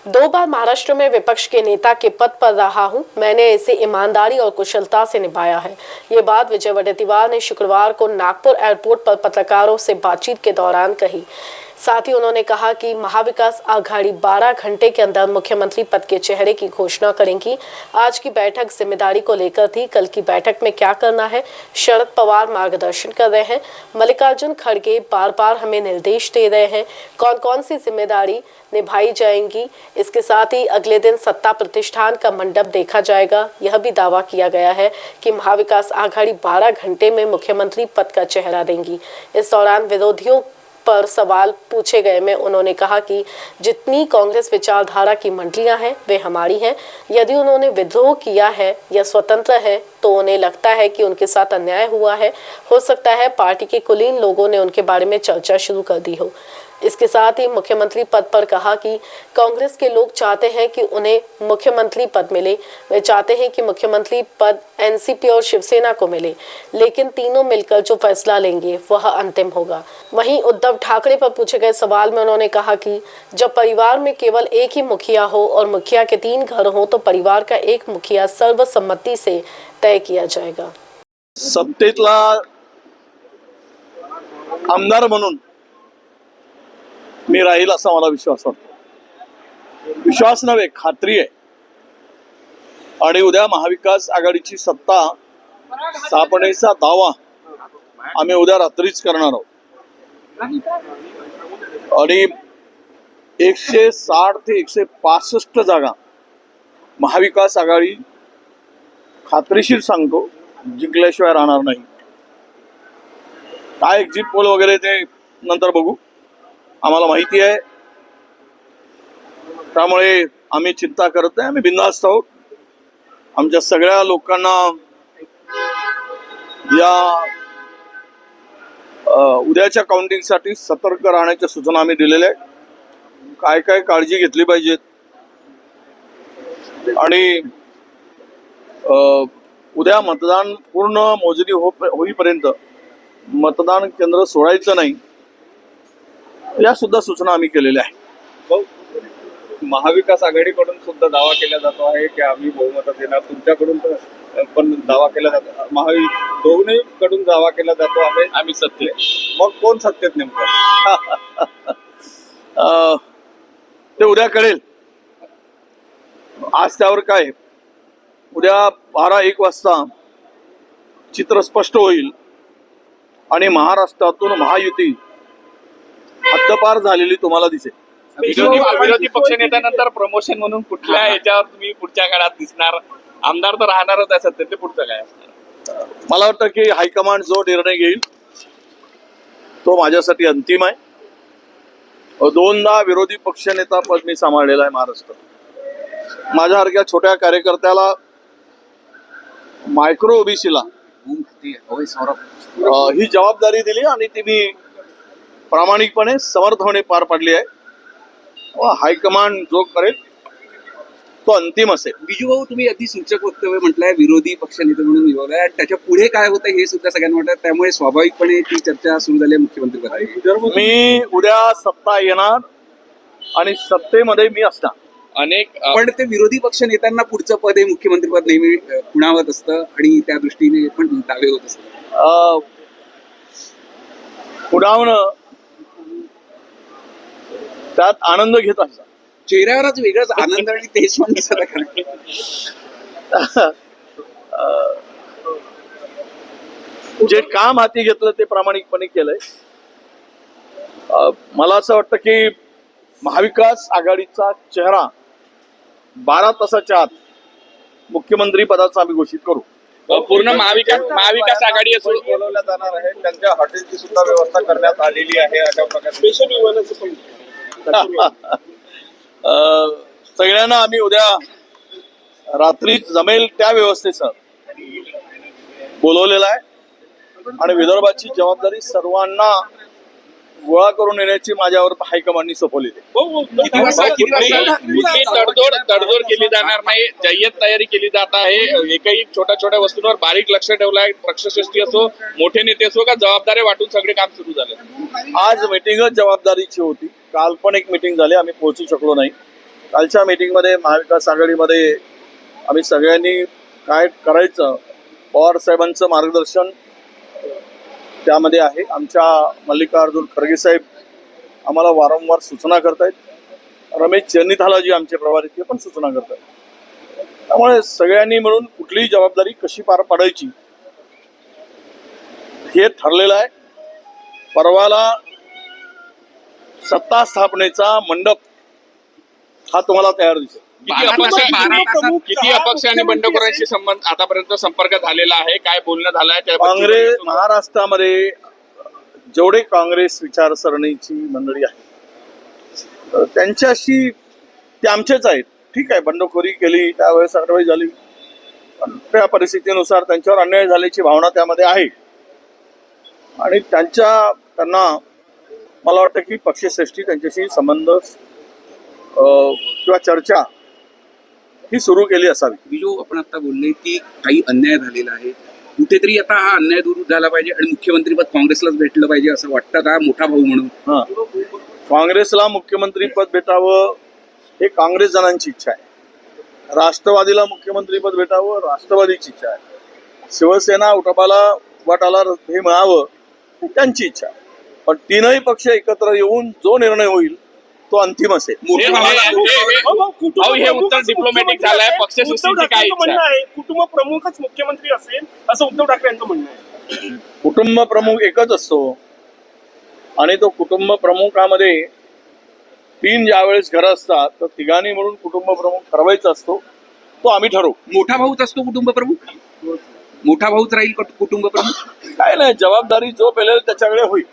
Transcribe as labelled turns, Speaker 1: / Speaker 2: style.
Speaker 1: 2 बार महाराष्ट्र में विपक्ष के नेता के पद पर रहा हूं। मैंने इसे ईमानदारी और कुशलता से निभाया है। ये बात विजय वडेट्टीवार ने शुक्रवार को नागपुर एयरपोर्ट पर पत्रकारों से बातचीत के दौरान कही। साथ ही उन्होंने कहा कि महाविकास आघाड़ी 12 घंटे के अंदर मुख्यमंत्री पद के चेहरे की घोषणा करेंगी। आज की बैठक जिम्मेदारी को लेकर थी। कल की बैठक में क्या करना है, शरद पवार मार्गदर्शन कर रहे हैं। मल्लिकार्जुन खड़गे बार बार हमें निर्देश दे रहे हैं कौन कौन सी जिम्मेदारी निभाई जाएंगी। इसके साथ ही अगले दिन सत्ता प्रतिष्ठान का मंडप देखा जाएगा। यह भी दावा किया गया है कि महाविकास आघाड़ी 12 घंटे में मुख्यमंत्री पद का चेहरा देंगी। इस दौरान विरोधियों पर सवाल पूछे गए में उन्होंने कहा कि जितनी कांग्रेस विचारधारा की मंडलियां हैं वे हमारी हैं। यदि उन्होंने विद्रोह किया है या स्वतंत्र है तो उन्हें लगता है कि उनके साथ अन्याय हुआ है। हो सकता है पार्टी के कुलीन लोगों ने उनके बारे में चर्चा शुरू कर दी हो। इसके साथ ही मुख्यमंत्री पद पर कहा कि कांग्रेस के लोग चाहते हैं कि उन्हें मुख्यमंत्री पद मिले। वे चाहते हैं कि मुख्यमंत्री पद एनसीपी और शिवसेना को मिले, लेकिन तीनों मिलकर जो फैसला लेंगे वह अंतिम होगा। वहीं उद्धव ठाकरे पर पूछे गए सवाल में उन्होंने कहा कि जब परिवार में केवल एक ही मुखिया हो और मुखिया के 3 घर हो तो परिवार का एक मुखिया सर्वसम्मति से तय किया जाएगा।
Speaker 2: सत्तेतला आमदार म्हणून मी राहील असा मला विश्वास वाटतो। विश्वास नव्हे, खात्री आहे। आणि उद्या महाविकास आघाडीची सत्ता स्थापनेचा दावा आम्ही उद्या रात्रीच करणार आहोत। आणि 160 ते 165 जागा महाविकास आघाडी खात्रीशीर सांगतो जिंकल्याशिवाय राहणार नाही। काय एक्झिट पोल वगैरे ते नंतर बघू, आम्हाला माहिती आहे। त्यामुळे आम्ही चिंता करत नाही, आम्ही बिनधास्त आहोत। आमच्या सगळ्या लोकांना या उद्याच्या काउंटिंगसाठी सतर्क राहण्याच्या सूचना आम्ही दिलेल्या आहेत। काय काय काळजी घेतली पाहिजेत आणि उद्या मतदान पूर्ण मोजणी होईपर्यंत मतदान केंद्र सोडायचं नाही, या सुद्धा सूचना आम्ही केलेल्या आहेत।
Speaker 3: महाविकास आघाडीकडून सुद्धा दावा केला जातो आहे की आम्ही बहुमत देणार, तुमच्याकडून पण दावा केला जातो, दोन्ही कडून दावा केला जातो आहे आम्ही सत्तेत। मग कोण सत्तेत नेमकं
Speaker 2: ते उद्या कळेल। आज त्यावर काय, उद्या 12-1 वाजता चित्र स्पष्ट होईल आणि महाराष्ट्रातून महायुती हद्दपार झालेली तुम्हाला दिसेल।
Speaker 3: विरोधी पक्षनेत्यानंतर प्रमोशन म्हणून कुठल्या याच्यावर तुम्ही पुढच्या काळात दिसणार? आमदार तर राहणारच आहे सध्या, ते पुढचं काय असणार?
Speaker 2: मला वाटतं की हायकमांड जो निर्णय घेईल तो माझ्यासाठी अंतिम आहे। 2दा विरोधी पक्षनेता पद मी सांभाळलेलं आहे महाराष्ट्रात। माझ्यासारख्या छोट्या कार्यकर्त्याला, मायक्रो ओबीसीला ही जबाबदारी दिली आणि ती मी प्रामाणिकपणे समर्थपणे पार पाडली आहे। हायकमांड जो करेल तो अंतिम असेल।
Speaker 4: बिजू भाऊ, तुम्ही अति सूचक वक्तव्य म्हटलंय, विरोधी पक्षनेते म्हणून निवडलाय, त्याच्या पुढे काय होतं हे सुद्धा सगळ्यांना वाटतं, त्यामुळे स्वाभाविकपणे ती चर्चा सुरू झाली आहे मुख्यमंत्री।
Speaker 2: मी उद्या सत्ता येणार आणि सत्तेमध्ये मी असणार।
Speaker 4: पण ते विरोधी पक्ष नेत्यांना पुढचं पद हे मुख्यमंत्री पद नेहमी खुणावत असतं आणि त्या दृष्टीने पण दावे होत असतात।
Speaker 2: खुणावणं त्यात आनंद घेत असतात,
Speaker 4: चेहऱ्यावरच वेगळाच आनंद आणि तेज पण दिसत आहे।
Speaker 2: जे काम हाती घेतलं ते प्रामाणिकपणे केलंय। मला असं वाटतं की महाविकास आघाडीचा चेहरा 12 तासाच्या आत मुख्यमंत्री पदाचा आम्ही घोषित करू।
Speaker 3: पूर्ण महाविकास आघाडी बोलवल्या जाणार आहे, त्यांच्या हॉटेलची सुद्धा व्यवस्था करण्यात आलेली आहे। अशा प्रकारे स्पेशल विमानाचं
Speaker 2: सगळ्यांना आम्ही उद्या रात्री जमेल त्या व्यवस्थेचं बोलवलेलं आहे आणि विदर्भाची जबाबदारी सर्वांना गोळा करून येण्याची माझ्यावर हायकमांडनी सोपवलेली
Speaker 3: तडजोड केली जाणार नाही, जय्यत तयारी केली जात आहे। एकही छोट्या वस्तूंवर बारीक लक्ष ठेवलं आहे। पक्षश्रेष्ठी असो, मोठे नेते असो, का जबाबदारी वाटून सगळे काम सुरू झाले।
Speaker 2: आज मीटिंगच जबाबदारीची होती, काल पण एक मीटिंग झाली, आम्ही पोहोचू शकलो नाही। कालच्या मीटिंगमध्ये महाविकास आघाडीमध्ये आम्ही सगळ्यांनी काय करायचं पवार साहेबांचं मार्गदर्शन त्यामध्ये आहे. आमच्या मल्लिकार्जुन खरगे साहेब आम्हाला वारंवार सूचना करतायत. रमेश चन्नीथालाजी आमचे प्रभारी ते पण सूचना करतायत. त्यामुळे सगळ्यांनी मिळून कुठलीही जबाबदारी कशी पार पाडायची हे ठरलेलं आहे. परवाला सत्ता स्थापनेचा मंडप हा तुम्हाला तयार दिसेल.
Speaker 3: किती अपक्ष आणि बंडखोरांशी संबंध आतापर्यंत संपर्क झालेला आहे, काय बोलणं झालंय
Speaker 2: काँग्रेस महाराष्ट्रामध्ये जेवढे काँग्रेस विचारसरणीची मंडळी आहे त्यांच्याशी ते आमचेच आहेत. ठीक आहे, बंडखोरी केली त्यावेळेस कारवाई झाली, पण त्या परिस्थितीनुसार त्यांच्यावर अन्याय झाल्याची भावना त्यामध्ये आहे आणि त्यांना मला वाटतं की पक्षश्रेष्ठी त्यांच्याशी संबंध किंवा चर्चा ही सुरू केली असावी.
Speaker 4: जो आपण आता बोलले की काही अन्याय झालेला आहे, कुठेतरी आता हा अन्याय दूर झाला पाहिजे आणि मुख्यमंत्रीपद काँग्रेसलाच भेटलं पाहिजे असं वाटतं हा मोठा भाऊ म्हणून.
Speaker 2: काँग्रेसला मुख्यमंत्रीपद भेटावं हे काँग्रेस जणांची इच्छा आहे. राष्ट्रवादीला मुख्यमंत्रीपद भेटावं राष्ट्रवादीची इच्छा आहे. शिवसेना उठावाला हे मिळावं ही त्यांची इच्छा आहे. पण तीनही पक्ष एकत्र येऊन जो निर्णय होईल तो अंतिम असेल.
Speaker 3: हे उत्तर डिप्लोमॅटिक झालंय. पक्षश्रेष्ठींची काय
Speaker 5: म्हणणं आहे कुटुंब प्रमुखच मुख्यमंत्री असेल असं उद्धव ठाकरे यांचं म्हणणं आहे.
Speaker 2: कुटुंब प्रमुख एकच असतो आणि तो कुटुंब प्रमुखामध्ये 3 ज्यावेळेस घरं असतात तर तिघांनी म्हणून कुटुंब प्रमुख ठरवायचा असतो. तो आम्ही ठरवू.
Speaker 4: मोठा भाऊच असतो कुटुंब प्रमुख, मोठा भाऊच राहील कुटुंब प्रमुख.
Speaker 2: काय नाही, जबाबदारी जो पेलेल त्याच्याकडे होईल.